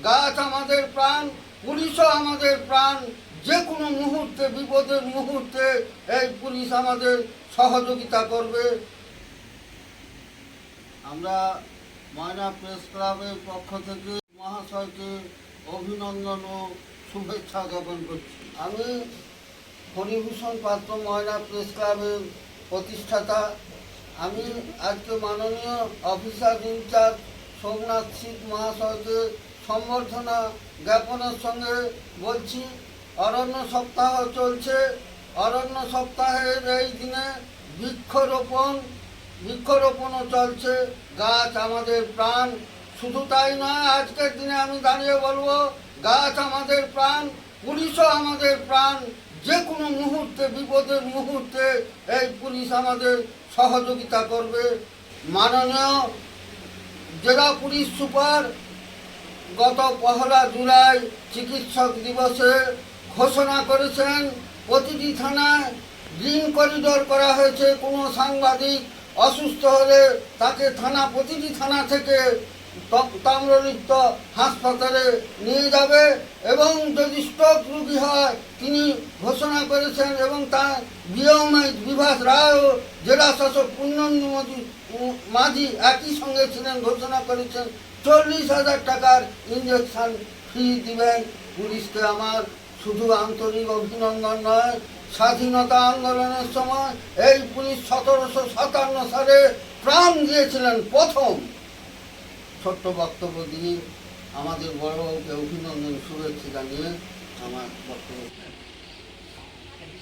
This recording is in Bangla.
গাছ আমাদের প্রাণ, পুলিশও আমাদের প্রাণ। যে কোনো মুহূর্তে, বিপদের মুহূর্তে এই পুলিশ আমাদের সহযোগিতা করবে। আমরা ময়না প্রেস ক্লাবের পক্ষ থেকে মহাশয়কে অভিনন্দন ও শুভেচ্ছা জ্ঞাপন করছি। আমি হরিভূষণ পাত্র, ময়না প্রেস ক্লাবের প্রতিষ্ঠাতা। আমি আজকে মাননীয় অফিসার ইনচার্জ সোমনাথ সিং মহাশয়কে সম্বর্ধনা জ্ঞাপনের সঙ্গে বলছি, অরণ্য সপ্তাহ চলছে। অরণ্য সপ্তাহের এই দিনে বৃক্ষরোপণও চলছে। গাছ আমাদের প্রাণ। শুধু তাই নয়, আজকের দিনে আমি দাঁড়িয়ে বলবো, গাছ আমাদের প্রাণ, পুলিশও আমাদের প্রাণ। যে কোনো মুহূর্তে, বিপদের মুহূর্তে এই পুলিশ আমাদের সহযোগিতা করবে। মাননীয় জেলা পুলিশ সুপার গত 1 জুলাই চিকিৎসক দিবসে ঘোষণা করেছেন, প্রতিটি থানায় গ্রিন করিডোর করা হয়েছে। কোনো সাংবাদিক অসুস্থ হলে তাকে প্রতিটি থানা থেকে তাম্রলিপ্ত হাসপাতালে নিয়ে যাবে, এবং যদি স্ট্রোক রোগী হয় তিনি ঘোষণা করেছেন, এবং তার বিভাস রায় ও জেলা শাসক পুণ্যেন্দু মাঝি একই সঙ্গে ছিলেন, ঘোষণা করেছেন 40,000 টাকার ইঞ্জেকশন ফ্রি দিবেন। পুলিশকে আমার শুধু আন্তরিক অভিনন্দন নয়, স্বাধীনতা আন্দোলনের সময় এই পুলিশ 1757 সালে প্রাণ দিয়েছিলেন প্রথম। ছোট্ট বক্তব্য দিয়ে আমাদের বড়বাবুকে অভিনন্দন শুভেচ্ছা জানিয়ে আমার বক্তব্য